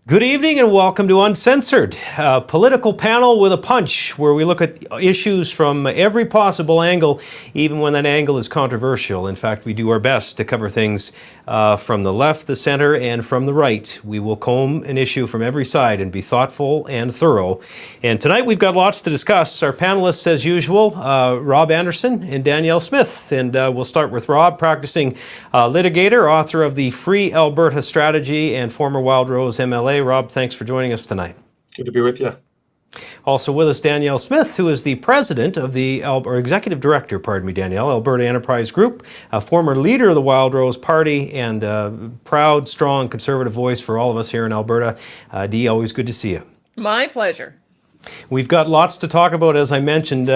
Good evening and welcome to Uncensored, a political panel with a punch where we look at issues from every possible angle, even when that angle is controversial. In fact, we do our best to cover things from the left, the center, and from the right. We will comb an issue from every side and be thoughtful and thorough. And tonight we've got lots to discuss. Our panelists, as usual, Rob Anderson and Danielle Smith. And we'll start with Rob, practicing litigator, author of the Free Alberta Strategy, and former Wildrose MLA. Rob, thanks for joining us tonight. Good to be with you. Also with us, Danielle Smith, who is the president of the, or executive director, pardon me, Danielle, Alberta Enterprise Group, a former leader of the Wildrose Party, and a proud, strong conservative voice for all of us here in Alberta. Dee, always good to see you. My pleasure. We've got lots to talk about, as I mentioned.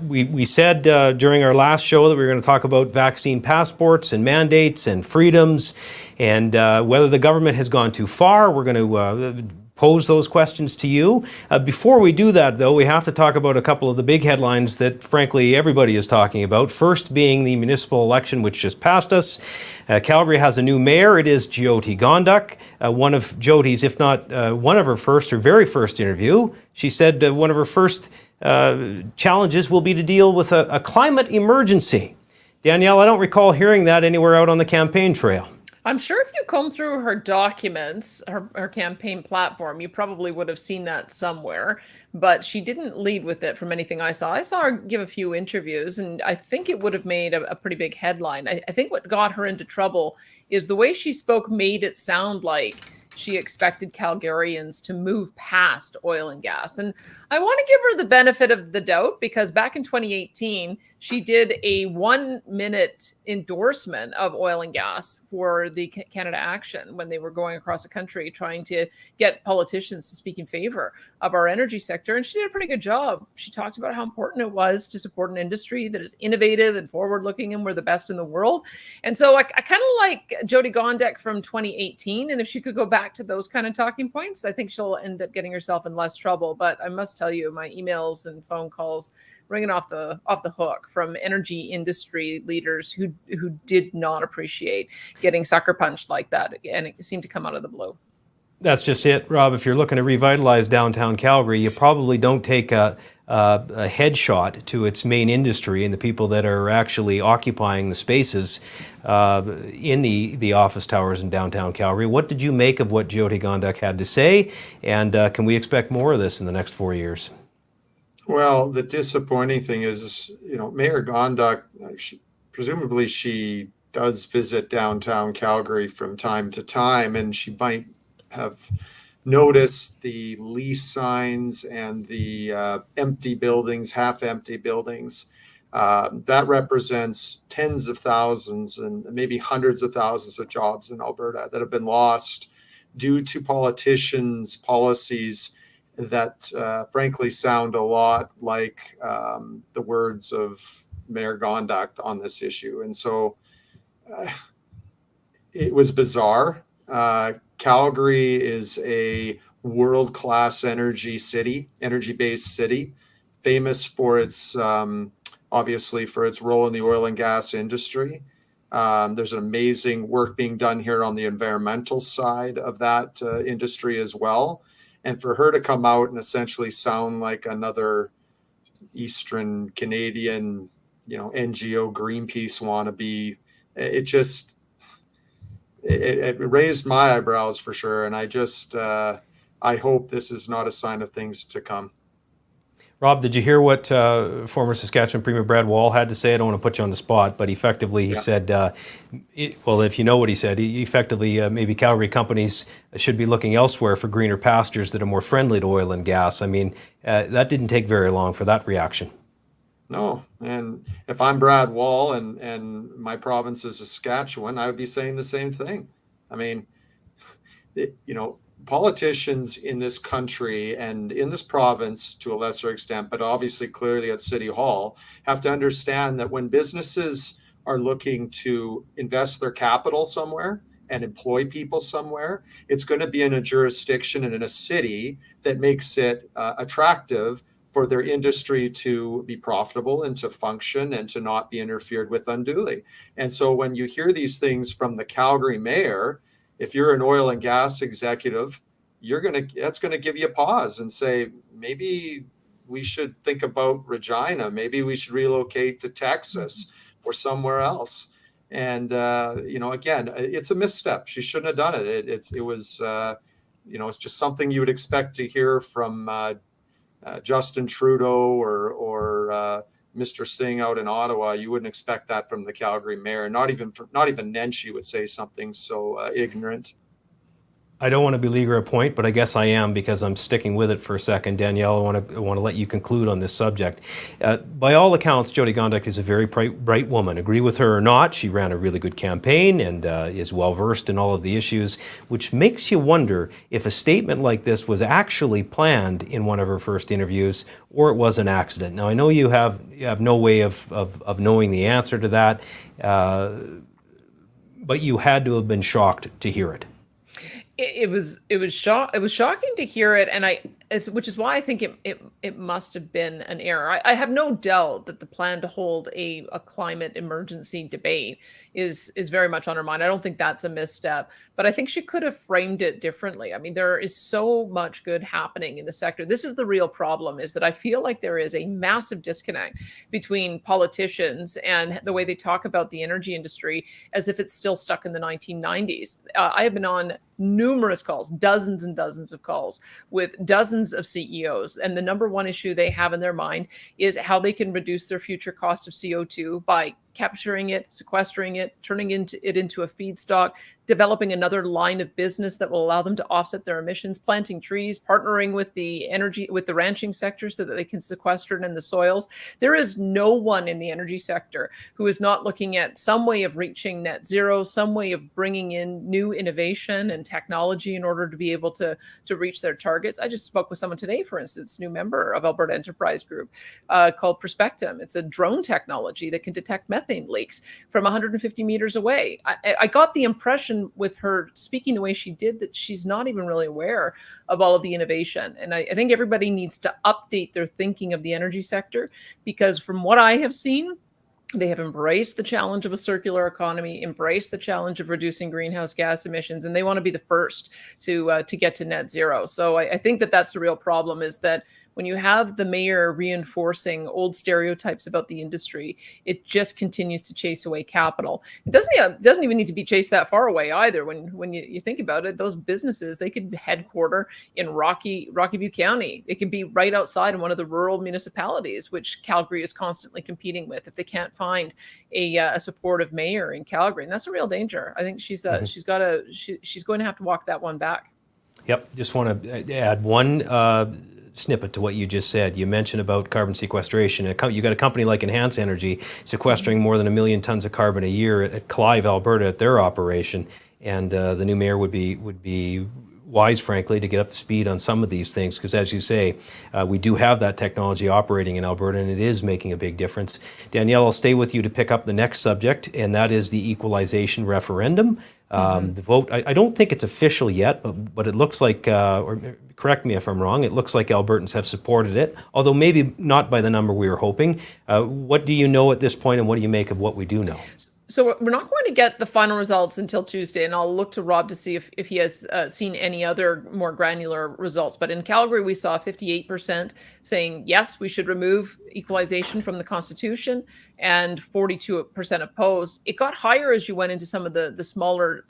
We said during our last show that we were going to talk about vaccine passports and mandates and freedoms and whether the government has gone too far. We're going to pose those questions to you. Before we do that, though, we have to talk about a couple of the big headlines that, frankly, everybody is talking about. First being the municipal election, which just passed us. Calgary has a new mayor. It is Jyoti Gondak. One of Jyoti's, if not one of her first, her very first interview, she said one of her first challenges will be to deal with a climate emergency. Danielle, I don't recall hearing that anywhere out on the campaign trail. I'm sure if you comb through her documents, her campaign platform, you probably would have seen that somewhere, but she didn't lead with it from anything I saw. I saw her give a few interviews, and I think it would have made a pretty big headline. I think what got her into trouble is the way she spoke made it sound like she expected Calgarians to move past oil and gas. And I want to give her the benefit of the doubt, because back in 2018, she did a 1-minute endorsement of oil and gas for the Canada Action when they were going across the country trying to get politicians to speak in favor of our energy sector. And she did a pretty good job. She talked about how important it was to support an industry that is innovative and forward-looking, and we're the best in the world. And so I kind of like Jyoti Gondek from 2018. And if she could go back to those kind of talking points, I think she'll end up getting herself in less trouble. But I must tell you, my emails and phone calls ringing off the hook from energy industry leaders who did not appreciate getting sucker punched like that, and it seemed to come out of the blue. That's just it, Rob. If you're looking to revitalize downtown Calgary, you probably don't take a headshot to its main industry and the people that are actually occupying the spaces in the office towers in downtown Calgary. What did you make of what Jyoti Gondak had to say, and can we expect more of this in the next 4 years? Well, the disappointing thing is, Mayor Gondak, presumably she does visit downtown Calgary from time to time, and she might have noticed the lease signs and the empty buildings, half-empty buildings. That represents tens of thousands and maybe hundreds of thousands of jobs in Alberta that have been lost due to politicians' policies that frankly sound a lot like the words of Mayor Gondak on this issue. And so it was bizarre. Calgary is a world-class energy-based city, famous for its, obviously, for its role in the oil and gas industry. There's an amazing work being done here on the environmental side of that industry as well. And for her to come out and essentially sound like another Eastern Canadian, NGO Greenpeace wannabe, it raised my eyebrows for sure. And I hope this is not a sign of things to come. Rob, did you hear what former Saskatchewan Premier Brad Wall had to say? I don't want to put you on the spot, but effectively he said, well, if you know what he said, effectively maybe Calgary companies should be looking elsewhere for greener pastures that are more friendly to oil and gas. I mean, that didn't take very long for that reaction. No, and if I'm Brad Wall and my province is Saskatchewan, I would be saying the same thing. I mean, politicians in this country and in this province to a lesser extent, but obviously clearly at City Hall, have to understand that when businesses are looking to invest their capital somewhere and employ people somewhere, it's going to be in a jurisdiction and in a city that makes it attractive for their industry to be profitable and to function and to not be interfered with unduly. And so when you hear these things from the Calgary mayor, if you're an oil and gas executive that's gonna give you a pause and say, maybe we should think about Regina. Maybe we should relocate to Texas or somewhere else. And again, it's a misstep. She shouldn't have done it. It was it's just something you would expect to hear from Justin Trudeau or Mr. Singh out in Ottawa. You wouldn't expect that from the Calgary mayor. Not even Nenshi would say something so ignorant. I don't want to beleaguer a point, but I guess I am, because I'm sticking with it for a second. Danielle, I want to let you conclude on this subject. By all accounts, Jyoti Gondek is a very bright woman. Agree with her or not, she ran a really good campaign and is well versed in all of the issues, which makes you wonder if a statement like this was actually planned in one of her first interviews, or it was an accident. Now, I know you have no way of knowing the answer to that, but you had to have been shocked to hear it. It was shocking to hear it, and which is why I think it must have been an error. I have no doubt that the plan to hold a climate emergency debate is very much on her mind. I don't think that's a misstep, but I think she could have framed it differently. I mean, there is so much good happening in the sector. This is the real problem, is that I feel like there is a massive disconnect between politicians and the way they talk about the energy industry as if it's still stuck in the 1990s. I have been on numerous calls, dozens and dozens of calls with dozens of CEOs. And the number one issue they have in their mind is how they can reduce their future cost of CO2 by capturing it, sequestering it, turning it into a feedstock, developing another line of business that will allow them to offset their emissions, planting trees, partnering with the ranching sector so that they can sequester it in the soils. There is no one in the energy sector who is not looking at some way of reaching net zero, some way of bringing in new innovation and technology in order to be able to reach their targets. I just spoke with someone today, for instance, new member of Alberta Enterprise Group called Perspectum. It's a drone technology that can detect methane leaks from 150 meters away. I got the impression with her speaking the way she did that she's not even really aware of all of the innovation. And I think everybody needs to update their thinking of the energy sector, because from what I have seen, they have embraced the challenge of a circular economy, embraced the challenge of reducing greenhouse gas emissions, and they want to be the first to get to net zero. So I think that's the real problem, is that when you have the mayor reinforcing old stereotypes about the industry, it just continues to chase away capital. It doesn't even need to be chased that far away either. When you think about it, those businesses, they could headquarter in Rocky View County. It could be right outside in one of the rural municipalities, which Calgary is constantly competing with, if they can't find a supportive mayor in Calgary. And that's a real danger. I think she's going to have to walk that one back. Yep. Just want to add one snippet to what you just said. You mentioned about carbon sequestration. You got a company like Enhance Energy sequestering more than 1 million tons of carbon a year at Clive, Alberta, at their operation, and the new mayor would be wise, frankly, to get up to speed on some of these things, because as you say, we do have that technology operating in Alberta, and it is making a big difference. Danielle, I'll stay with you to pick up the next subject, and that is the equalization referendum. The vote, I don't think it's official yet, but it looks like, or correct me if I'm wrong, it looks like Albertans have supported it, although maybe not by the number we were hoping. What do you know at this point, and what do you make of what we do know? So we're not going to get the final results until Tuesday, and I'll look to Rob to see if he has seen any other more granular results. But in Calgary, we saw 58% saying, yes, we should remove equalization from the Constitution, and 42% opposed. It got higher as you went into some of the smaller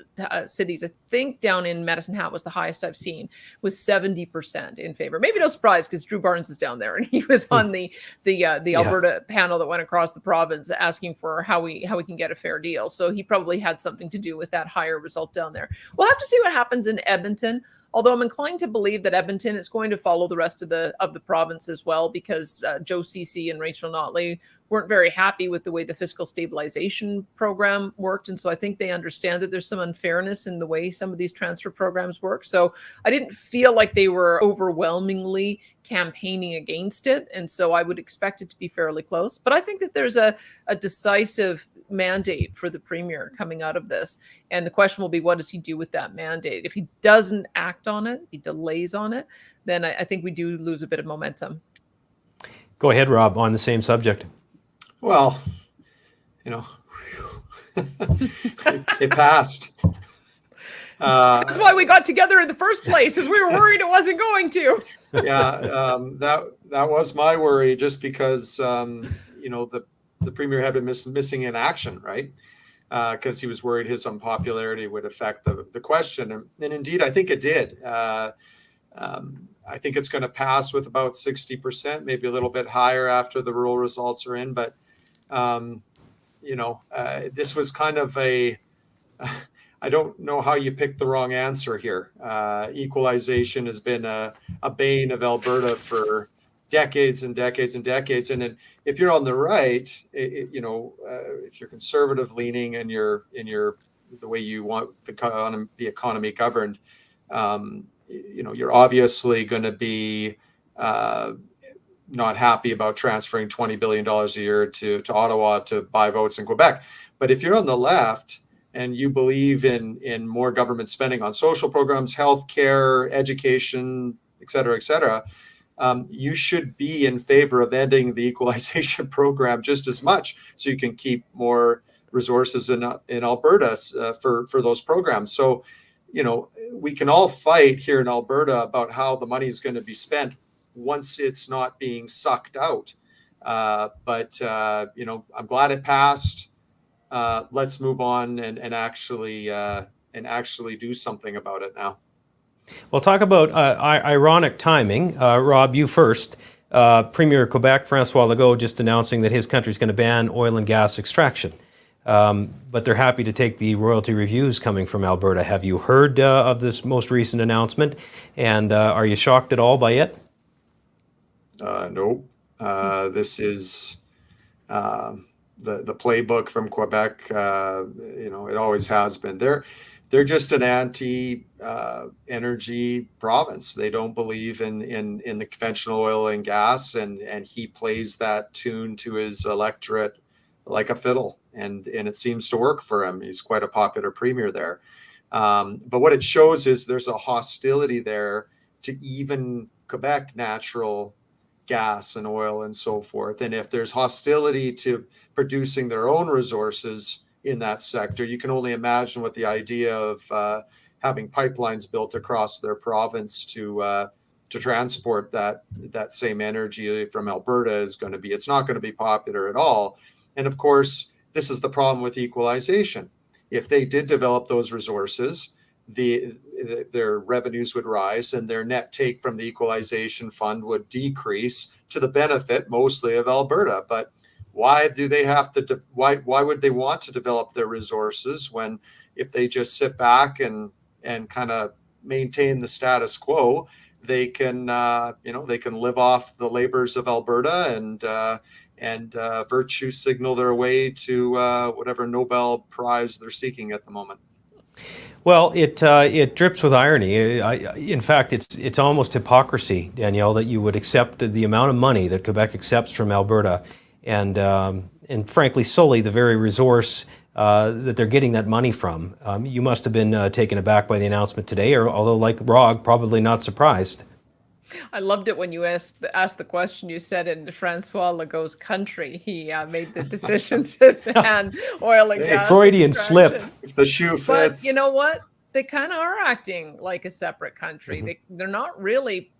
cities. I think down in Medicine Hat was the highest I've seen, with 70% in favor. Maybe no surprise, because Drew Barnes is down there, and he was on the Alberta panel that went across the province asking for how we can get a fair deal. So he probably had something to do with that higher result down there. We'll have to see what happens in Edmonton. Although I'm inclined to believe that Edmonton is going to follow the rest of the province as well, because Joe Ceci and Rachel Notley weren't very happy with the way the fiscal stabilization program worked. And so I think they understand that there's some unfairness in the way some of these transfer programs work. So I didn't feel like they were overwhelmingly campaigning against it. And so I would expect it to be fairly close. But I think that there's a decisive mandate for the premier coming out of this. And the question will be, what does he do with that mandate? If he doesn't act on it, he delays on it, then I think we do lose a bit of momentum. Go ahead, Rob, on the same subject. Well, it passed. That's why we got together in the first place, is we were worried it wasn't going to. That was my worry, just because the premier had been missing in action, right? Because he was worried his unpopularity would affect the question, and indeed, I think it did. I think it's going to pass with about 60%, maybe a little bit higher after the rural results are in. But this was kind of I don't know how you picked the wrong answer here. Equalization has been a bane of Alberta for decades and decades and decades. And if you're on the right, if you're conservative leaning and you're the way you want the economy governed, you're obviously going to be not happy about transferring $20 billion a year to Ottawa to buy votes in Quebec. But if you're on the left and you believe in more government spending on social programs, healthcare, education, et cetera, you should be in favor of ending the equalization program just as much, so you can keep more resources in Alberta for those programs. So, we can all fight here in Alberta about how the money is going to be spent once it's not being sucked out. But I'm glad it passed. Let's move on and actually do something about it now. Well, talk about ironic timing. Rob, you first. Premier of Quebec, Francois Legault, just announcing that his country is going to ban oil and gas extraction. But they're happy to take the royalty reviews coming from Alberta. Have you heard of this most recent announcement? And are you shocked at all by it? No. This is the playbook from Quebec. It always has been. They're just an anti-energy province. They don't believe in the conventional oil and gas, and he plays that tune to his electorate like a fiddle, and it seems to work for him. He's quite a popular premier there. But what it shows is there's a hostility there to even Quebec natural gas and oil and so forth. And if there's hostility to producing their own resources in that sector, you can only imagine what the idea of having pipelines built across their province to transport that same energy from Alberta is going to be. It's not going to be popular at all. And of course, this is the problem with equalization. If they did develop those resources, their revenues would rise and their net take from the equalization fund would decrease to the benefit mostly of Alberta. But why do they have to? Why would they want to develop their resources when, if they just sit back and kind of maintain the status quo, they can live off the labors of Alberta and virtue signal their way to whatever Nobel Prize they're seeking at the moment. Well, it drips with irony. In fact, it's almost hypocrisy, Danielle, that you would accept the amount of money that Quebec accepts from Alberta, and frankly sully the very resource that they're getting that money from. You must have been taken aback by the announcement today, or although like Rog, probably not surprised. I loved it when you asked the question. You said in Francois Legault's country, he made the decision to ban oil and gas. Freudian slip. If the shoe fits. But you know what? They kind of are acting like a separate country. Mm-hmm. They're not really.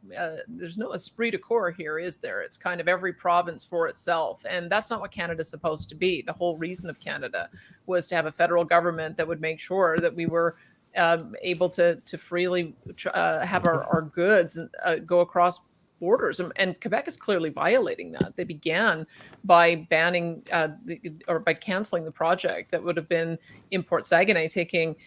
There's no esprit de corps here, is there? It's kind of every province for itself, and that's not what Canada's supposed to be. The whole reason of Canada was to have a federal government that would make sure that we were able to freely have our goods go across borders, and Quebec is clearly violating that. They began by banning or by canceling the project that would have been Import Saguenay, taking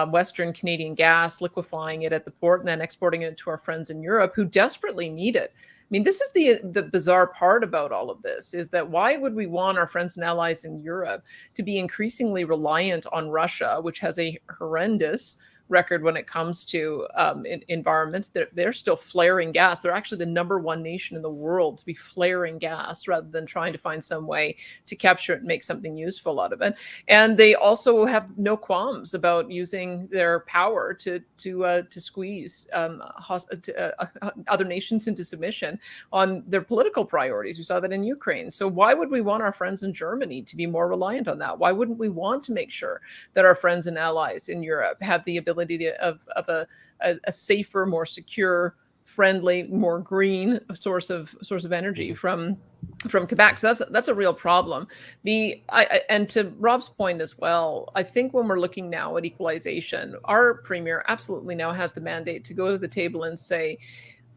Western Canadian gas, liquefying it at the port, and then exporting it to our friends in Europe who desperately need it. I mean, this is the bizarre part about all of this, is that why would we want our friends and allies in Europe to be increasingly reliant on Russia, which has a horrendous record when it comes to environment? They're still flaring gas. They're actually the #1 nation in the world to be flaring gas rather than trying to find some way to capture it and make something useful out of it. And they also have no qualms about using their power to squeeze other nations into submission on their political priorities. We saw that in Ukraine. So why would we want our friends in Germany to be more reliant on that? Why wouldn't we want to make sure that our friends and allies in Europe have the ability possibility of a safer, more secure, friendly, more green source of energy from Quebec. So that's a real problem. And to Rob's point as well, I think when we're looking now at equalization, our premier absolutely now has the mandate to go to the table and say,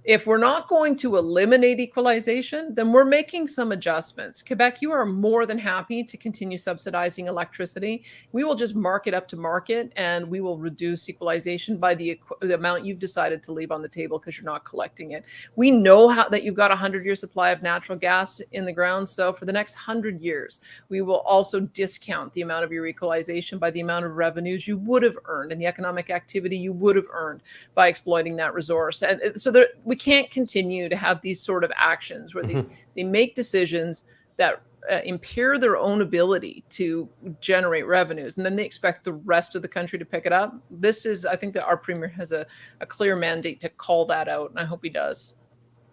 if we're not going to eliminate equalization, then we're making some adjustments. Quebec, you are more than happy to continue subsidizing electricity. We will just mark it up to market, and we will reduce equalization by the amount you've decided to leave on the table because you're not collecting it. We know that you've got a 100-year supply of natural gas in the ground. So for the next 100 years, we will also discount the amount of your equalization by the amount of revenues you would have earned and the economic activity you would have earned by exploiting that resource. And so we can't continue to have these sort of actions where they make decisions that impair their own ability to generate revenues, and then they expect the rest of the country to pick it up. I think that our premier has a clear mandate to call that out, and I hope he does.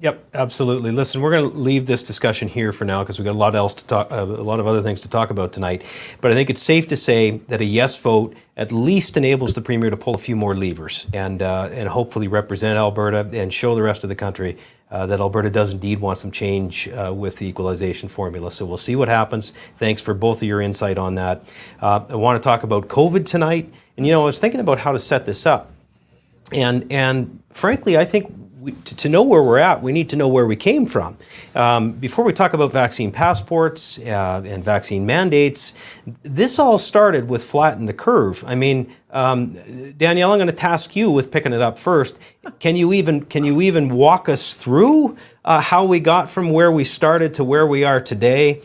Yep, absolutely. Listen, we're going to leave this discussion here for now because we've got a lot else to talk, a lot of other things to talk about tonight. But I think it's safe to say that a yes vote at least enables the premier to pull a few more levers and hopefully represent Alberta and show the rest of the country that Alberta does indeed want some change with the equalization formula. So we'll see what happens. Thanks for both of your insight on that. I want to talk about COVID tonight. And, I was thinking about how to set this up. And frankly, I think to know where we're at, we need to know where we came from. Before we talk about vaccine passports and vaccine mandates, this all started with flatten the curve. I mean, Danielle, I'm going to task you with picking it up first. Can you even walk us through how we got from where we started to where we are today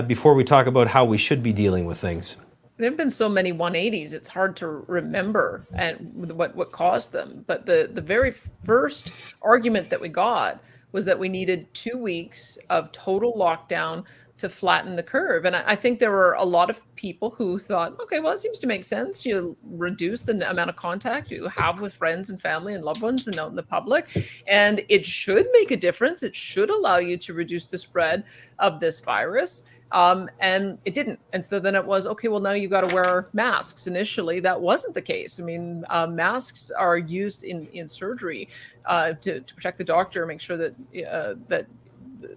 before we talk about how we should be dealing with things? There have been so many 180s, it's hard to remember and what caused them. But the very first argument that we got was that we needed 2 weeks of total lockdown to flatten the curve. And I think there were a lot of people who thought, okay, well, it seems to make sense. You reduce the amount of contact you have with friends and family and loved ones and out in the public. And it should make a difference. It should allow you to reduce the spread of this virus. And it didn't. And so then it was, okay, well, now you've got to wear masks. Initially, that wasn't the case. I mean, masks are used in surgery to protect the doctor, make sure that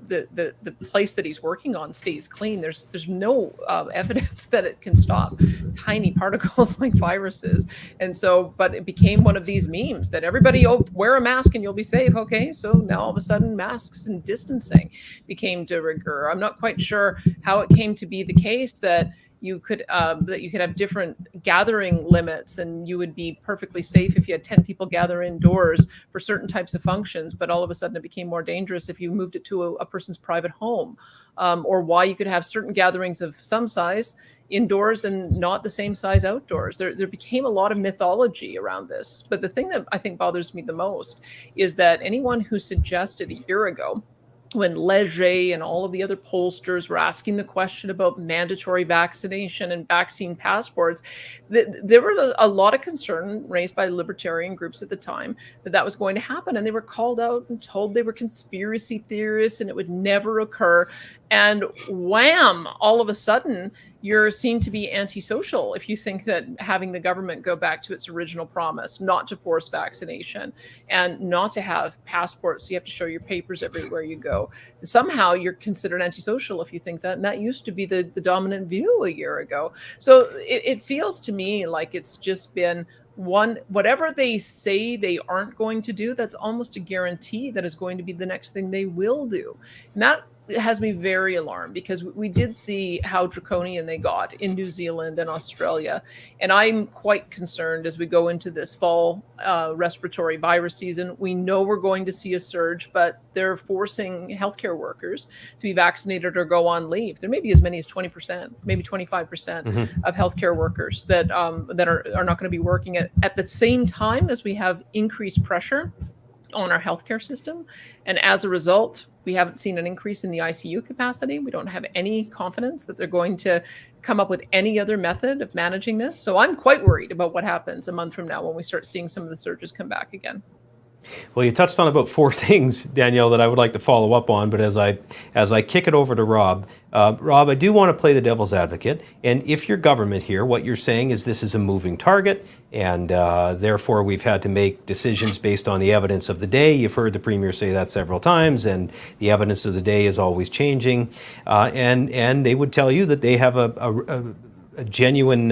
the place that he's working on stays clean. There's no evidence that it can stop tiny particles like viruses. And so, but it became one of these memes that everybody, wear a mask and you'll be safe. Okay, so now all of a sudden masks and distancing became de rigueur. I'm not quite sure how it came to be the case that you could have different gathering limits, and you would be perfectly safe if you had 10 people gather indoors for certain types of functions, but all of a sudden it became more dangerous if you moved it to a person's private home, or why you could have certain gatherings of some size indoors and not the same size outdoors. There became a lot of mythology around this. But the thing that I think bothers me the most is that anyone who suggested a year ago, when Leger and all of the other pollsters were asking the question about mandatory vaccination and vaccine passports, there was a lot of concern raised by libertarian groups at the time that was going to happen. And they were called out and told they were conspiracy theorists and it would never occur. And wham, all of a sudden, you're seen to be antisocial if you think that having the government go back to its original promise, not to force vaccination and not to have passports, so you have to show your papers everywhere you go. Somehow you're considered antisocial if you think that, and that used to be the dominant view a year ago. So it feels to me like it's just been whatever they say they aren't going to do, that's almost a guarantee that is going to be the next thing they will do. And that has me very alarmed, because we did see how draconian they got in New Zealand and Australia. And I'm quite concerned as we go into this fall respiratory virus season. We know we're going to see a surge, but they're forcing healthcare workers to be vaccinated or go on leave. There may be as many as 20%, maybe 25% of healthcare workers that are not going to be working at the same time as we have increased pressure on our healthcare system. And as a result, we haven't seen an increase in the ICU capacity. We don't have any confidence that they're going to come up with any other method of managing this. So I'm quite worried about what happens a month from now when we start seeing some of the surges come back again. Well, you touched on about four things, Danielle, that I would like to follow up on. But as I kick it over to Rob, Rob, I do want to play the devil's advocate. And if you're government here, what you're saying is this is a moving target, and therefore we've had to make decisions based on the evidence of the day. You've heard the Premier say that several times, and the evidence of the day is always changing. And they would tell you that they have a genuine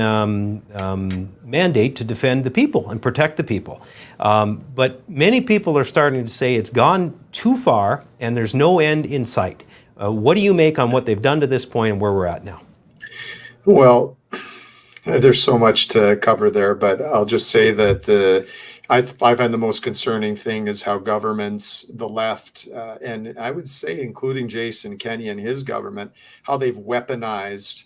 mandate to defend the people and protect the people. But many people are starting to say it's gone too far and there's no end in sight. What do you make on what they've done to this point and where we're at now? Well, there's so much to cover there, but I'll just say that I find the most concerning thing is how governments, the left, and I would say including Jason Kenney and his government, how they've weaponized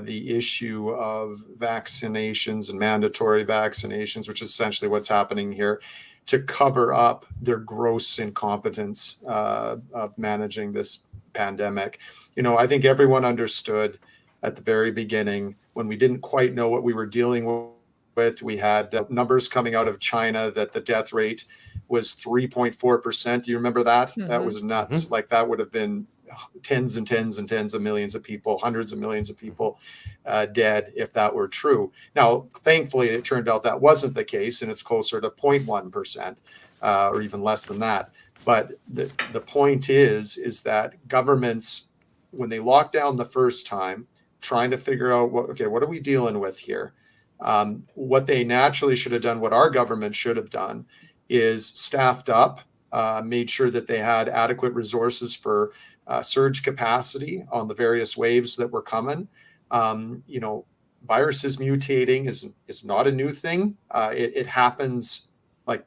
the issue of vaccinations and mandatory vaccinations, which is essentially what's happening here, to cover up their gross incompetence of managing this pandemic. You know, I think everyone understood at the very beginning when we didn't quite know what we were dealing with. We had numbers coming out of China that the death rate was 3.4%. Do you remember that? Mm-hmm. That was nuts. Mm-hmm. Like that would have been tens and tens and tens of millions of people, hundreds of millions of people dead if that were true. Now, thankfully, it turned out that wasn't the case, and it's closer to 0.1% or even less than that. But the point is that governments, when they locked down the first time, trying to figure out, what are we dealing with here? What they naturally should have done, what our government should have done, is staffed up, made sure that they had adequate resources for surge capacity on the various waves that were coming. Viruses mutating is not a new thing. It happens like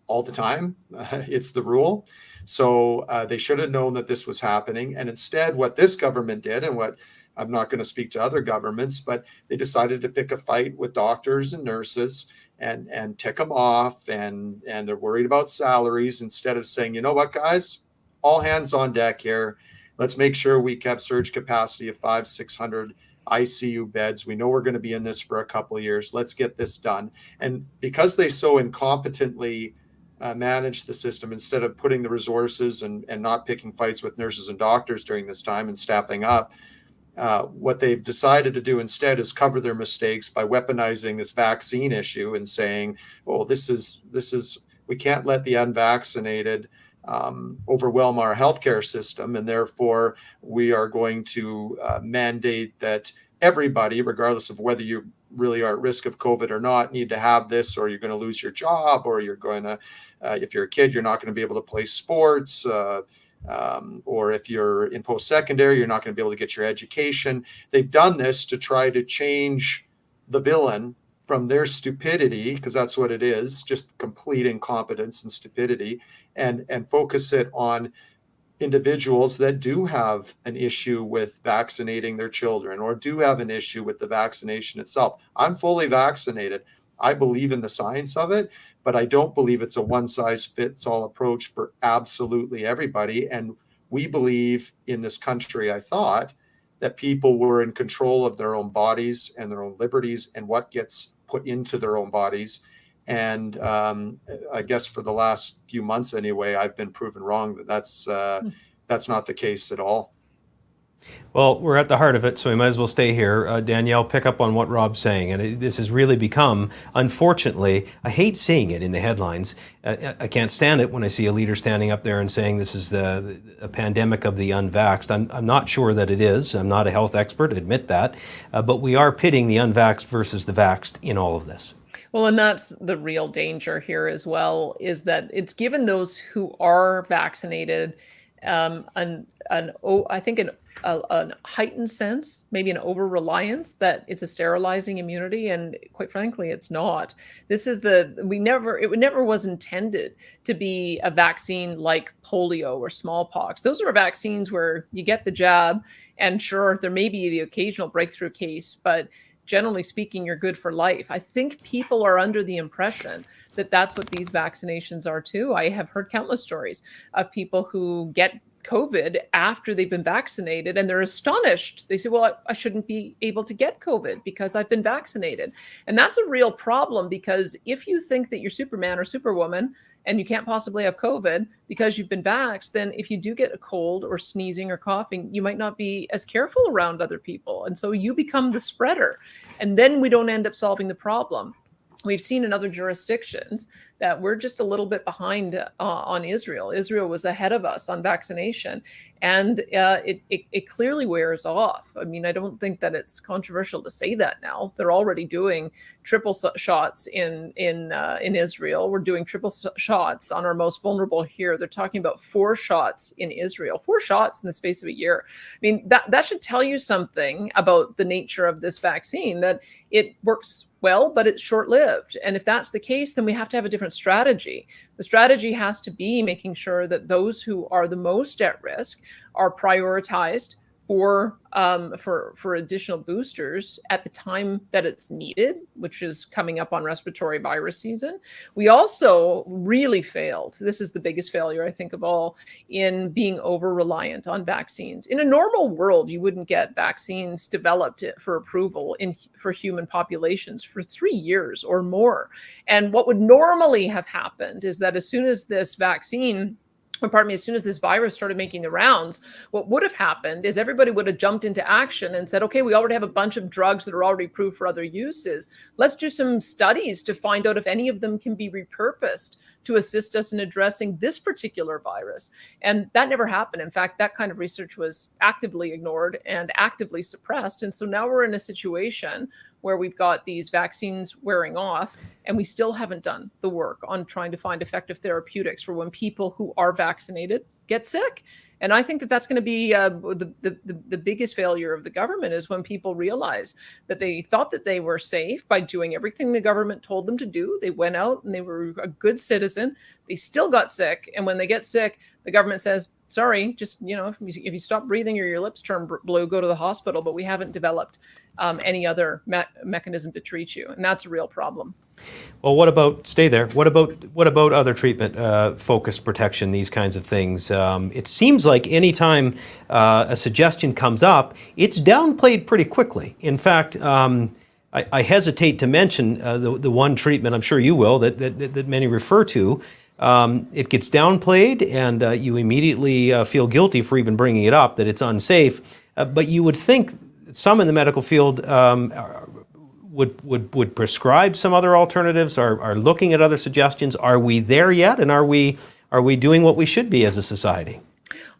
all the time. It's the rule. So they should have known that this was happening. And instead, what this government did, and what I'm not going to speak to other governments, but they decided to pick a fight with doctors and nurses and tick them off. And they're worried about salaries instead of saying, you know what, guys, all hands on deck here. Let's make sure we have surge capacity of 500-600 ICU beds. We know we're going to be in this for a couple of years. Let's get this done. And because they so incompetently managed the system, instead of putting the resources and not picking fights with nurses and doctors during this time and staffing up, what they've decided to do instead is cover their mistakes by weaponizing this vaccine issue and saying, well, this is we can't let the unvaccinated overwhelm our healthcare system, and therefore we are going to mandate that everybody, regardless of whether you really are at risk of COVID or not, need to have this, or you're going to lose your job, or you're going to, if you're a kid, you're not going to be able to play sports, or if you're in post-secondary, you're not going to be able to get your education. They've done this to try to change the villain from their stupidity, because that's what it is, just complete incompetence and stupidity, and focus it on individuals that do have an issue with vaccinating their children or do have an issue with the vaccination itself. I'm fully vaccinated. I believe in the science of it, but I don't believe it's a one-size-fits-all approach for absolutely everybody. And we believe in this country, I thought, that people were in control of their own bodies and their own liberties and what gets put into their own bodies. And I guess for the last few months anyway, I've been proven wrong that that's not the case at all. Well, we're at the heart of it, so we might as well stay here. Danielle, pick up on what Rob's saying. And this has really become, unfortunately, I hate seeing it in the headlines. I can't stand it when I see a leader standing up there and saying this is a pandemic of the unvaxxed. I'm not sure that it is. I'm not a health expert, admit that. But we are pitting the unvaxxed versus the vaxxed in all of this. Well, and that's the real danger here as well, is that it's given those who are vaccinated I think a heightened sense, maybe an over-reliance that it's a sterilizing immunity, and quite frankly, it's not. This is it never was intended to be a vaccine like polio or smallpox. Those are vaccines where you get the jab, and sure, there may be the occasional breakthrough case, but generally speaking, you're good for life. I think people are under the impression that that's what these vaccinations are too. I have heard countless stories of people who get COVID after they've been vaccinated, and they're astonished. They say, well, I shouldn't be able to get COVID because I've been vaccinated. And that's a real problem, because if you think that you're Superman or Superwoman and you can't possibly have COVID because you've been vaxxed, then if you do get a cold or sneezing or coughing, you might not be as careful around other people. And so you become the spreader. And then we don't end up solving the problem. We've seen in other jurisdictions that we're just a little bit behind on Israel. Israel was ahead of us on vaccination, and it clearly wears off. I mean, I don't think that it's controversial to say that now. They're already doing triple shots in Israel. We're doing triple shots on our most vulnerable here. They're talking about 4 shots in Israel, 4 shots in the space of a year. I mean, that should tell you something about the nature of this vaccine, that it works well, but it's short-lived. And if that's the case, then we have to have a different strategy. The strategy has to be making sure that those who are the most at risk are prioritized for additional boosters at the time that it's needed, which is coming up on respiratory virus season. We also really failed. This is the biggest failure, I think, of all, in being over-reliant on vaccines. In a normal world, you wouldn't get vaccines developed for approval for human populations for 3 years or more. And what would normally have happened is that as soon as this as soon as this virus started making the rounds, what would have happened is everybody would have jumped into action and said, okay, we already have a bunch of drugs that are already approved for other uses. Let's do some studies to find out if any of them can be repurposed to assist us in addressing this particular virus. And that never happened. In fact, that kind of research was actively ignored and actively suppressed. And so now we're in a situation where we've got these vaccines wearing off, and we still haven't done the work on trying to find effective therapeutics for when people who are vaccinated get sick. And I think that that's going to be the biggest failure of the government, is when people realize that they thought that they were safe by doing everything the government told them to do. They went out and they were a good citizen. They still got sick. And when they get sick, the government says, sorry, just, if you stop breathing or your lips turn blue, go to the hospital. But we haven't developed any other mechanism to treat you. And that's a real problem. Well, what about other treatment, focused protection, these kinds of things? It seems like anytime a suggestion comes up, it's downplayed pretty quickly. In fact, I hesitate to mention the one treatment, I'm sure you will, that many refer to. It gets downplayed, and you immediately feel guilty for even bringing it up, that it's unsafe. But you would think some in the medical field would prescribe some other alternatives, are looking at other suggestions. Are we there yet? And are we doing what we should be as a society?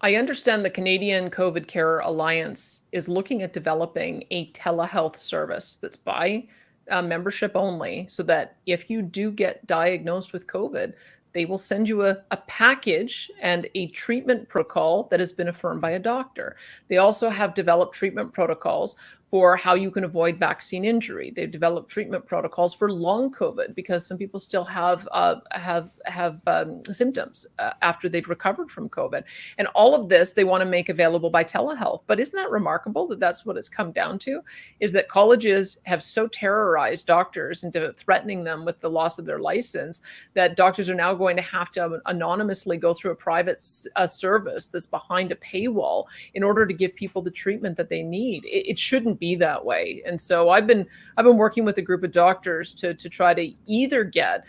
I understand the Canadian COVID Care Alliance is looking at developing a telehealth service that's by membership only, so that if you do get diagnosed with COVID, they will send you a package and a treatment protocol that has been affirmed by a doctor. They also have developed treatment protocols for how you can avoid vaccine injury. They've developed treatment protocols for long COVID, because some people still have symptoms after they've recovered from COVID. And all of this they want to make available by telehealth. But isn't that remarkable that that's what it's come down to? Is that colleges have so terrorized doctors into threatening them with the loss of their license that doctors are now going to have to anonymously go through a private service that's behind a paywall in order to give people the treatment that they need. It shouldn't be that way. And so I've been working with a group of doctors to try to either get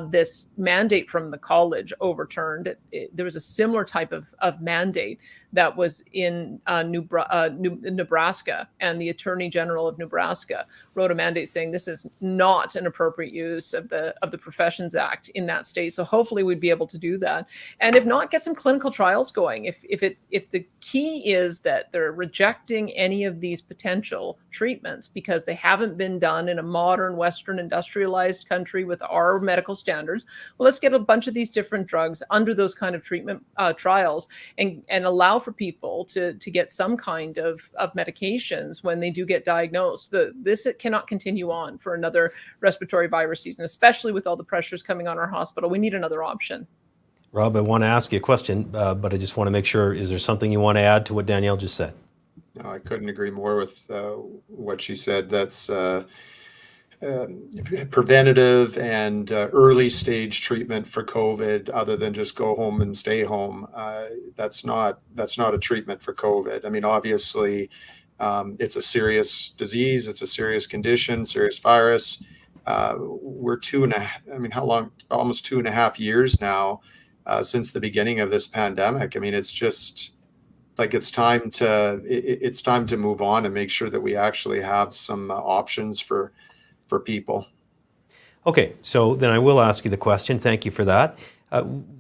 this mandate from the college overturned. There was a similar type of mandate that was in Nebraska, and the Attorney General of Nebraska wrote a mandate saying this is not an appropriate use of the Professions Act in that state. So hopefully we'd be able to do that, and if not, get some clinical trials going. If the key is that they're rejecting any of these potential treatments because they haven't been done in a modern Western industrialized country with our medical standards, well, let's get a bunch of these different drugs under those kind of treatment trials and allow for people to get some kind of medications when they do get diagnosed. This cannot continue on for another respiratory virus season, especially with all the pressures coming on our hospital. We need another option. Rob, I want to ask you a question, but I just want to make sure, is there something you want to add to what Danielle just said? No, I couldn't agree more with what she said. That's preventative and early stage treatment for COVID, other than just go home and stay home. That's not a treatment for COVID. I mean, obviously, it's a serious disease. It's a serious condition, serious virus. We're how long? Almost 2.5 years now since the beginning of this pandemic. I mean, it's just like it's time to move on and make sure that we actually have some options for people. Okay, so then I will ask you the question. Thank you for that.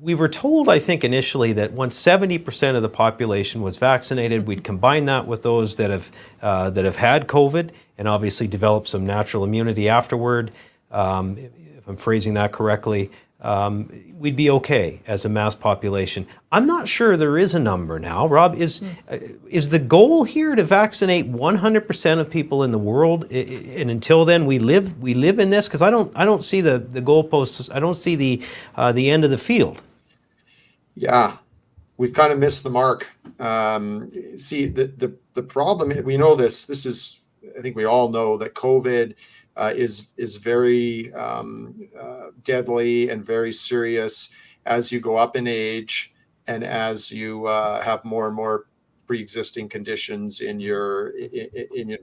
We were told, I think, initially that once 70% of the population was vaccinated, we'd combine that with those that have had COVID and obviously developed some natural immunity afterward. If I'm phrasing that correctly, we'd be okay as a mass population. I'm not sure there is a number now. Rob, is the goal here to vaccinate 100% of people in the world, and until then we live in this? Because I don't see the goalposts. I don't see the end of the field. Yeah, we've kind of missed the mark. See, the problem, we know this. This is, I think we all know that COVID is very deadly and very serious as you go up in age and as you have more and more pre-existing conditions in your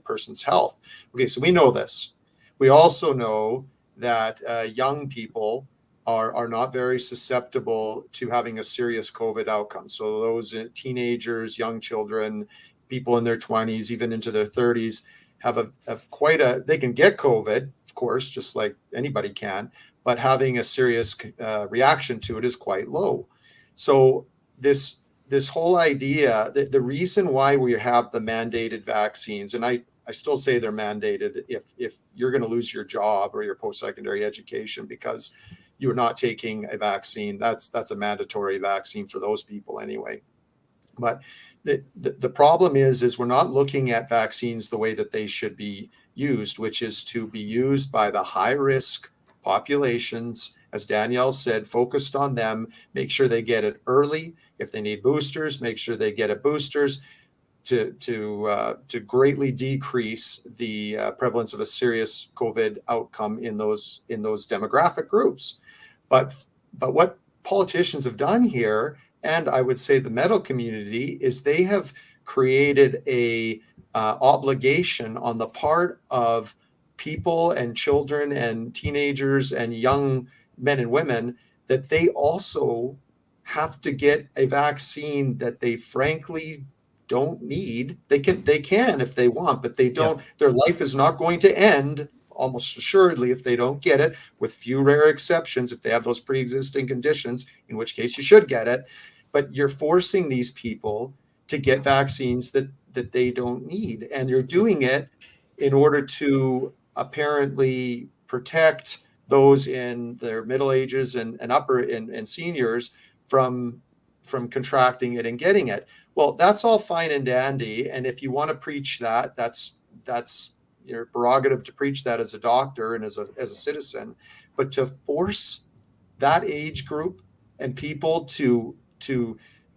person's health. Okay, so we know this. We also know that young people are not very susceptible to having a serious COVID outcome. So those teenagers, young children, people in their 20s, even into their 30s, have they can get COVID, of course, just like anybody can, but having a serious reaction to it is quite low. So this whole idea, the reason why we have the mandated vaccines, and I still say they're mandated if you're going to lose your job or your post-secondary education because you're not taking a vaccine, that's a mandatory vaccine for those people anyway. But the problem is we're not looking at vaccines the way that they should be used, which is to be used by the high-risk populations, as Danielle said, focused on them, make sure they get it early. If they need boosters, make sure they get it boosters to greatly decrease the prevalence of a serious COVID outcome in those demographic groups. But what politicians have done here, and I would say the medical community, is they have created a obligation on the part of people and children and teenagers and young men and women that they also have to get a vaccine that they frankly don't need. They can if they want, but they don't. Yeah. Their life is not going to end almost assuredly if they don't get it, with few rare exceptions if they have those pre-existing conditions, in which case you should get it. But you're forcing these people to get vaccines that they don't need. And you're doing it in order to apparently protect those in their middle ages and upper and seniors from contracting it and getting it. Well, that's all fine and dandy. And if you want to preach that, that's your prerogative to preach that as a doctor and as a citizen. But to force that age group and people to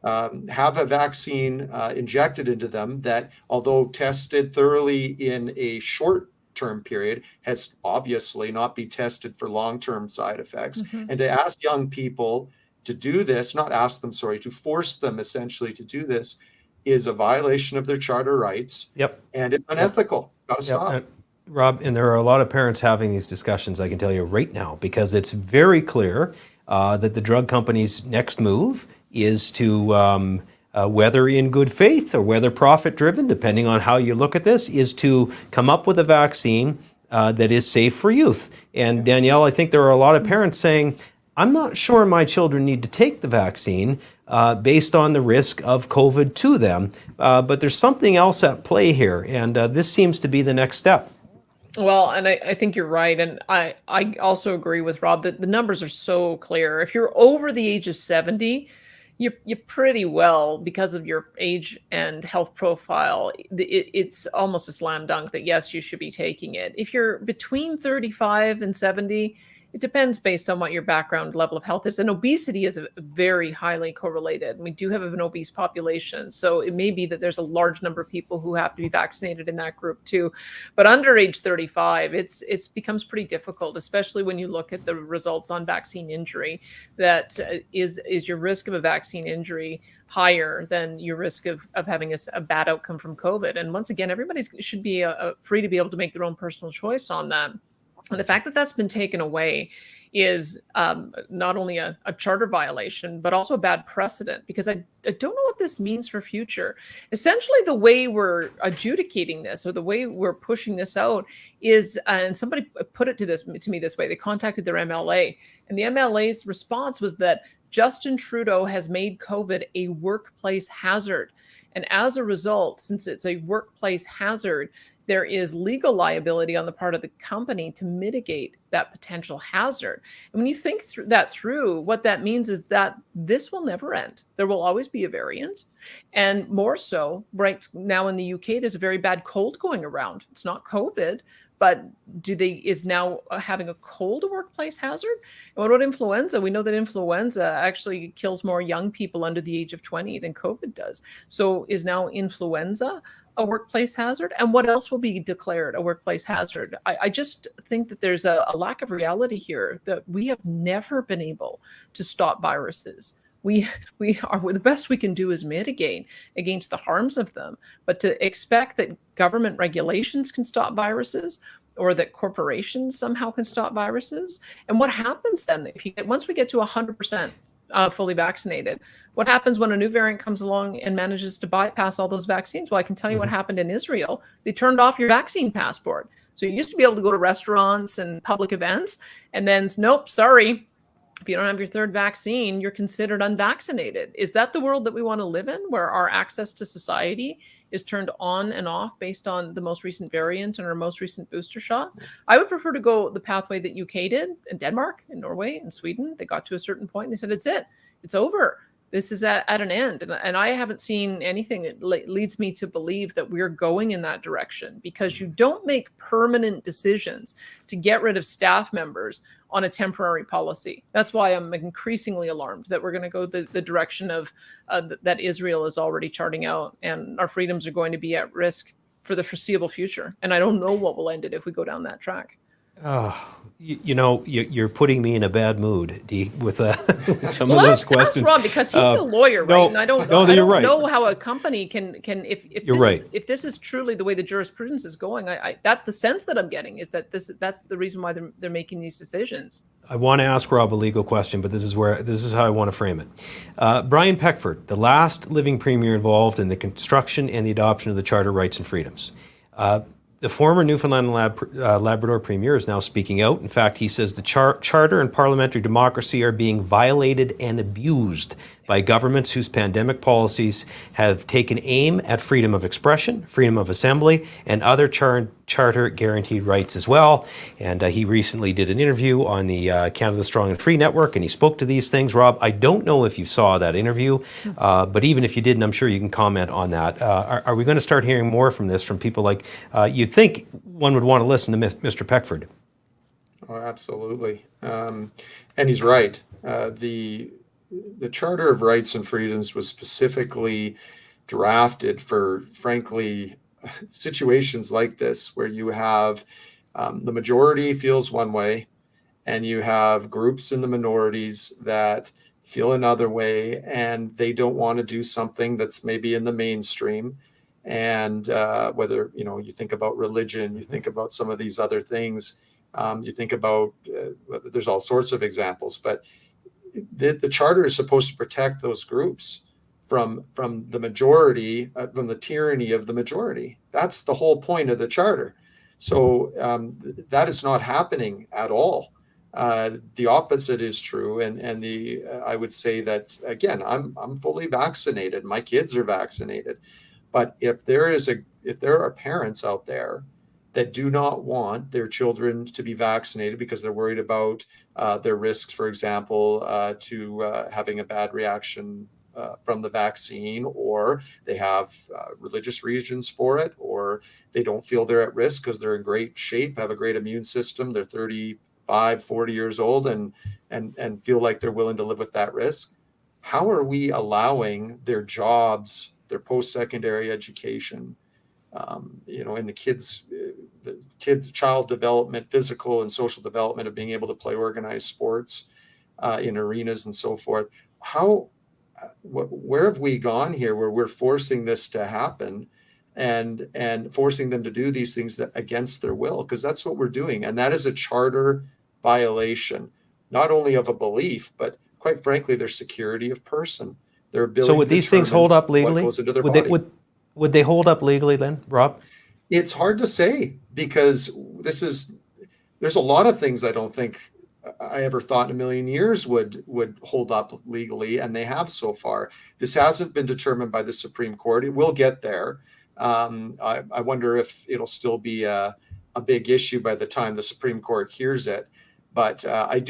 have a vaccine injected into them that, although tested thoroughly in a short-term period, has obviously not been tested for long-term side effects. Mm-hmm. And to ask young people to do this, to force them essentially to do this, is a violation of their charter rights. Yep. And it's unethical. Got to stop. Rob, and there are a lot of parents having these discussions, I can tell you right now, because it's very clear that the drug company's next move is to, whether in good faith or whether profit-driven, depending on how you look at this, is to come up with a vaccine that is safe for youth. And Danielle, I think there are a lot of parents saying, I'm not sure my children need to take the vaccine based on the risk of COVID to them. But there's something else at play here, and this seems to be the next step. Well, and I think you're right. And I also agree with Rob that the numbers are so clear. If you're over the age of 70, you're pretty well, because of your age and health profile, it's almost a slam dunk that, yes, you should be taking it. If you're between 35 and 70, It depends based on what your background level of health is. And obesity is very highly correlated. We do have an obese population. So it may be that there's a large number of people who have to be vaccinated in that group too. But under age 35, it's becomes pretty difficult, especially when you look at the results on vaccine injury. That is your risk of a vaccine injury higher than your risk of having a bad outcome from COVID. And once again, everybody should be free to be able to make their own personal choice on that. And the fact that that's been taken away is not only a charter violation, but also a bad precedent, because I don't know what this means for future. Essentially, the way we're adjudicating this, or the way we're pushing this out is, and somebody put it to me this way, they contacted their MLA, and the MLA's response was that Justin Trudeau has made COVID a workplace hazard. And as a result, since it's a workplace hazard, there is legal liability on the part of the company to mitigate that potential hazard. And when you think through, what that means is that this will never end. There will always be a variant. And more so, right now in the UK, there's a very bad cold going around. It's not COVID, but is now having a cold a workplace hazard? And what about influenza? We know that influenza actually kills more young people under the age of 20 than COVID does. So is now influenza a workplace hazard? And what else will be declared a workplace hazard? I just think that there's a lack of reality here, that we have never been able to stop viruses. We are, the best we can do is mitigate against the harms of them. But to expect that government regulations can stop viruses, or that corporations somehow can stop viruses, and what happens then once we get to 100% fully vaccinated? What happens when a new variant comes along and manages to bypass all those vaccines? Well, I can tell you what happened in Israel. They turned off your vaccine passport. So you used to be able to go to restaurants and public events, and then nope, sorry, if you don't have your third vaccine, you're considered unvaccinated. Is that the world that we want to live in, where our access to society is turned on and off based on the most recent variant and our most recent booster shot? I would prefer to go the pathway that UK did, in Denmark, in Norway, in Sweden. They got to a certain point and they said, it's it. It's over. This is at an end. And I haven't seen anything that leads me to believe that we're going in that direction, because you don't make permanent decisions to get rid of staff members on a temporary policy. That's why I'm increasingly alarmed that we're going to go the direction of that Israel is already charting out, and our freedoms are going to be at risk for the foreseeable future. And I don't know what will end it if we go down that track. You're putting me in a bad mood, Dee, with some of those questions. Ask Rob, because he's the lawyer, right? And I don't know how a company can if this is truly the way the jurisprudence is going. That's the sense that I'm getting, is that that's the reason why they're making these decisions. I want to ask Rob a legal question, but this is how I want to frame it. Brian Peckford, the last living premier involved in the construction and the adoption of the Charter Rights and Freedoms. The former Newfoundland and Labrador Premier is now speaking out. In fact, he says the Charter and parliamentary democracy are being violated and abused by governments whose pandemic policies have taken aim at freedom of expression, freedom of assembly, and other Charter guaranteed rights as well. And he recently did an interview on the Canada Strong and Free Network, and he spoke to these things. Rob, I don't know if you saw that interview, but even if you didn't, I'm sure you can comment on that. Are we going to start hearing more from this from people like you'd think one would want to listen to Mr. Peckford? Oh, absolutely. And he's right. The Charter of Rights and Freedoms was specifically drafted for, frankly, situations like this, where you have the majority feels one way, and you have groups in the minorities that feel another way, and they don't want to do something that's maybe in the mainstream. And whether, you think about religion, you think about some of these other things, you think about, there's all sorts of examples, but the Charter is supposed to protect those groups from the majority, from the tyranny of the majority. That's the whole point of the Charter. So that is not happening at all. The opposite is true, and I would say that, again, I'm fully vaccinated. My kids are vaccinated, but if there are parents out there that do not want their children to be vaccinated because they're worried about their risks, for example, to having a bad reaction from the vaccine, or they have religious reasons for it, or they don't feel they're at risk because they're in great shape, have a great immune system, they're 35 35, 40 years old and feel like they're willing to live with that risk. How are we allowing their jobs, their post-secondary education, in the kids' child development, physical and social development of being able to play organized sports in arenas and so forth? Where have we gone here where we're forcing this to happen and forcing them to do these things that against their will? Because that's what we're doing. And that is a charter violation, not only of a belief, but quite frankly, their security of person, their ability So would to these things determine hold up what legally? goes into their Would body. would they hold up legally then, Rob? It's hard to say because there's a lot of things I don't think I ever thought in a million years would hold up legally, and they have so far. This hasn't been determined by the Supreme Court. It will get there. I wonder if it'll still be a big issue by the time the Supreme Court hears it. But I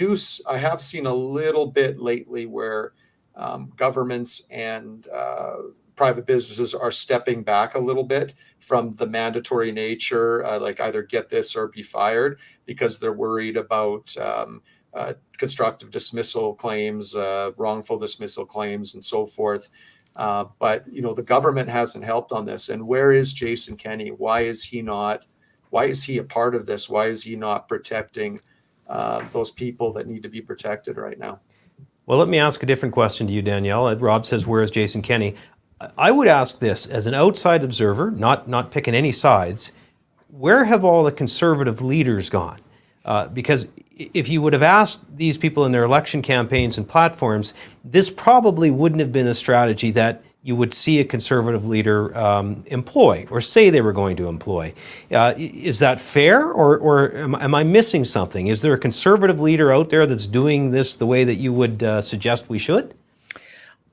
have seen a little bit lately where governments and private businesses are stepping back a little bit from the mandatory nature, like either get this or be fired, because they're worried about constructive dismissal claims, wrongful dismissal claims, and so forth. But the government hasn't helped on this. And where is Jason Kenney? Why is he a part of this? Why is he not protecting those people that need to be protected right now? Well, let me ask a different question to you, Danielle. Rob says, where is Jason Kenney? I would ask this as an outside observer, not picking any sides. Where have all the conservative leaders gone? Because if you would have asked these people in their election campaigns and platforms, this probably wouldn't have been a strategy that you would see a conservative leader employ or say they were going to employ. Is that fair, or am I missing something? Is there a conservative leader out there that's doing this the way that you would suggest we should?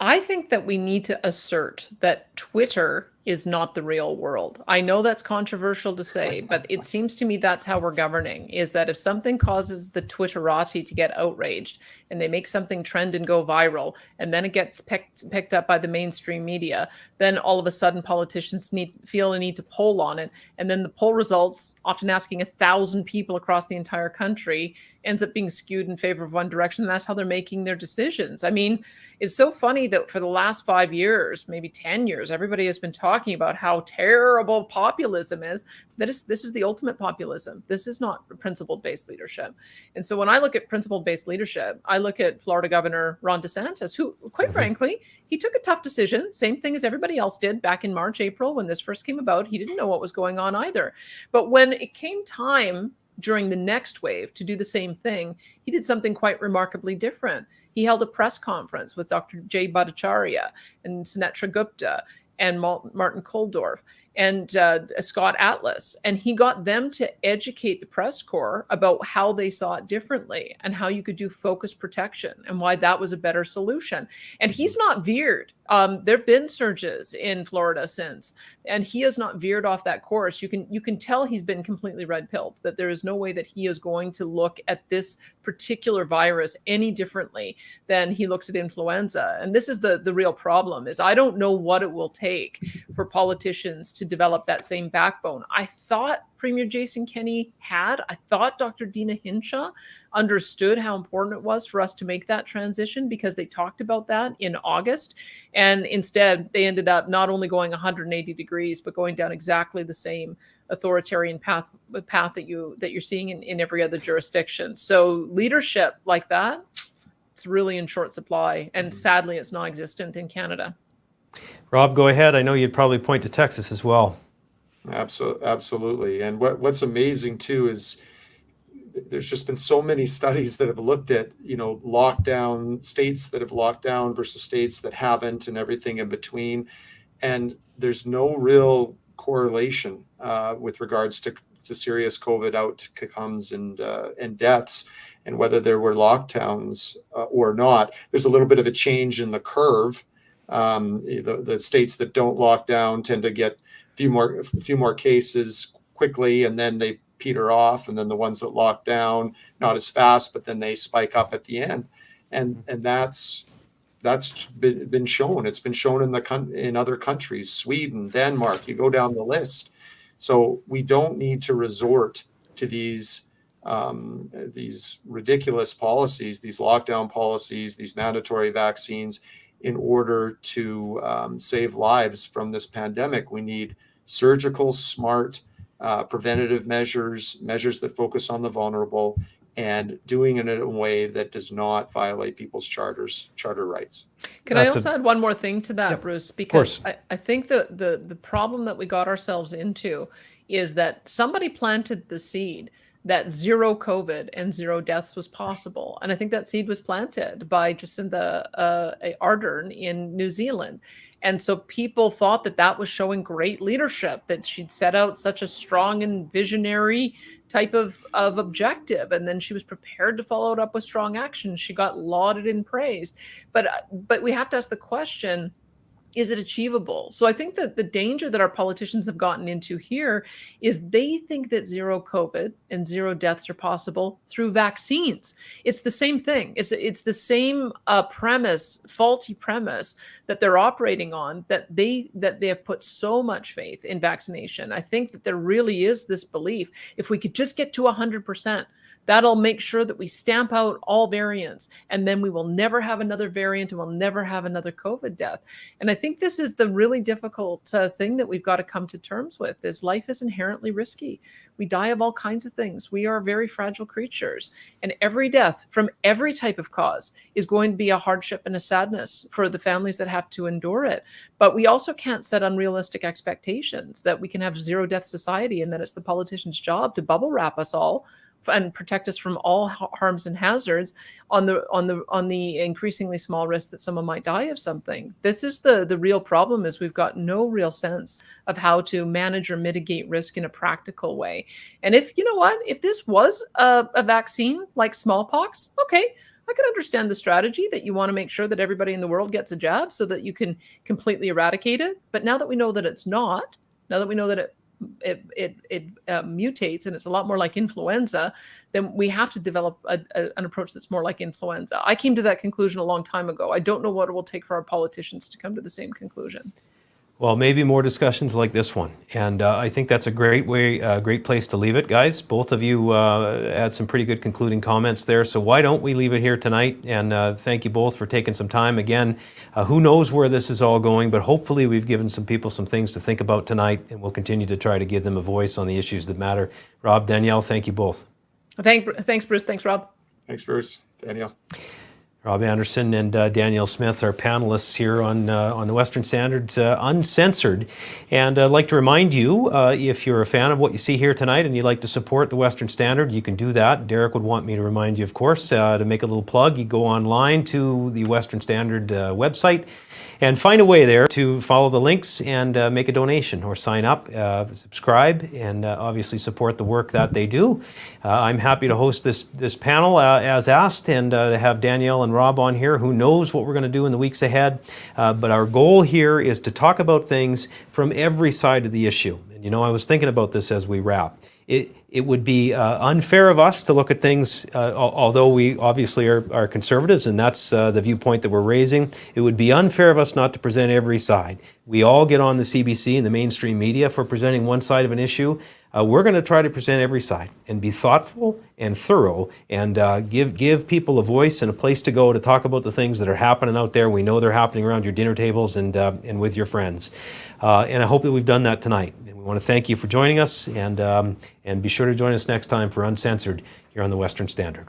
I think that we need to assert that Twitter is not the real world. I know that's controversial to say, but it seems to me that's how we're governing, is that if something causes the Twitterati to get outraged and they make something trend and go viral, and then it gets picked up by the mainstream media, then all of a sudden politicians feel a need to poll on it. And then the poll results, often asking 1,000 people across the entire country, ends up being skewed in favor of one direction. And that's how they're making their decisions. I mean, it's so funny that for the last 5 years, maybe 10 years, everybody has been talking about how terrible populism is. This is the ultimate populism. This is not principle-based leadership. And so when I look at principle-based leadership, I look at Florida Governor Ron DeSantis, who, quite frankly, he took a tough decision, same thing as everybody else did back in March, April, when this first came about. He didn't know what was going on either. But when it came time during the next wave to do the same thing, he did something quite remarkably different. He held a press conference with Dr. Jay Bhattacharya and Sunetra Gupta and Martin Kulldorff and Scott Atlas. And he got them to educate the press corps about how they saw it differently and how you could do focus protection and why that was a better solution. And he's not veered. There have been surges in Florida since, and he has not veered off that course. You can tell he's been completely red-pilled, that there is no way that he is going to look at this particular virus any differently than he looks at influenza. And this is the real problem, is I don't know what it will take for politicians to develop that same backbone. I thought Premier Jason Kenney had. I thought Dr. Dina Hinshaw understood how important it was for us to make that transition, because they talked about that in August. And instead, they ended up not only going 180 degrees, but going down exactly the same authoritarian path that you're seeing in every other jurisdiction. So leadership like that, it's really in short supply. And sadly, it's non-existent in Canada. Rob, go ahead. I know you'd probably point to Texas as well. Absolutely. And what's amazing too is there's just been so many studies that have looked at, lockdown, states that have locked down versus states that haven't, and everything in between. And there's no real correlation with regards to serious COVID outcomes and deaths, and whether there were lockdowns or not. There's a little bit of a change in the curve. The states that don't lock down tend to get a few more cases quickly, and then they peter off, and then the ones that lock down not as fast, but then they spike up at the end, and that's been shown. It's been shown in other countries, Sweden, Denmark. You go down the list. So we don't need to resort to these these ridiculous policies, these lockdown policies, these mandatory vaccines in order to save lives from this pandemic. We need surgical, smart, preventative measures that focus on the vulnerable, and doing it in a way that does not violate people's charter rights. Can I also add one more thing to that, Bruce? Because I think the problem that we got ourselves into is that somebody planted the seed that zero COVID and zero deaths was possible. And I think that seed was planted by Jacinda Ardern in New Zealand. And so people thought that that was showing great leadership, that she'd set out such a strong and visionary type of objective. And then she was prepared to follow it up with strong action. She got lauded and praised. But we have to ask the question, is it achievable? So I think that the danger that our politicians have gotten into here is they think that zero COVID and zero deaths are possible through vaccines. It's the same thing. It's the same premise, faulty premise that they're operating on, that they have put so much faith in vaccination. I think that there really is this belief, if we could just get to 100%, that'll make sure that we stamp out all variants, and then we will never have another variant and we'll never have another COVID death. And I think this is the really difficult thing that we've got to come to terms with, is life is inherently risky. We die of all kinds of things. We are very fragile creatures. And every death from every type of cause is going to be a hardship and a sadness for the families that have to endure it. But we also can't set unrealistic expectations that we can have zero death society and that it's the politician's job to bubble wrap us all and protect us from all harms and hazards on the increasingly small risk that someone might die of something. This is the real problem, is we've got no real sense of how to manage or mitigate risk in a practical way. And if this was a vaccine like smallpox, okay, I can understand the strategy that you want to make sure that everybody in the world gets a jab so that you can completely eradicate it. But now that we know that it's not, now that we know that it mutates and it's a lot more like influenza, then we have to develop an approach that's more like influenza. I came to that conclusion a long time ago. I don't know what it will take for our politicians to come to the same conclusion. Well, maybe more discussions like this one. And I think that's a great place to leave it, guys. Both of you had some pretty good concluding comments there. So why don't we leave it here tonight? And thank you both for taking some time. Again, who knows where this is all going, but hopefully we've given some people some things to think about tonight, and we'll continue to try to give them a voice on the issues that matter. Rob, Danielle, thank you both. Thanks, Bruce. Thanks, Rob. Thanks, Bruce. Danielle. Rob Anderson and Danielle Smith are panelists here on the Western Standard's Uncensored. And I'd like to remind you, if you're a fan of what you see here tonight and you'd like to support the Western Standard, you can do that. Derek would want me to remind you, of course, to make a little plug. You go online to the Western Standard website and find a way there to follow the links and make a donation or sign up, subscribe, and obviously support the work that they do. I'm happy to host this panel as asked, and to have Danielle and Rob on here. Who knows what we're going to do in the weeks ahead, but our goal here is to talk about things from every side of the issue. And I was thinking about this as we wrap. It would be unfair of us to look at things, although we obviously are conservatives, and that's the viewpoint that we're raising. It would be unfair of us not to present every side. We all get on the CBC and the mainstream media for presenting one side of an issue. We're going to try to present every side and be thoughtful and thorough, and give people a voice and a place to go to talk about the things that are happening out there. We know they're happening around your dinner tables and with your friends. And I hope that we've done that tonight. And we want to thank you for joining us, and be sure to join us next time for Uncensored here on the Western Standard.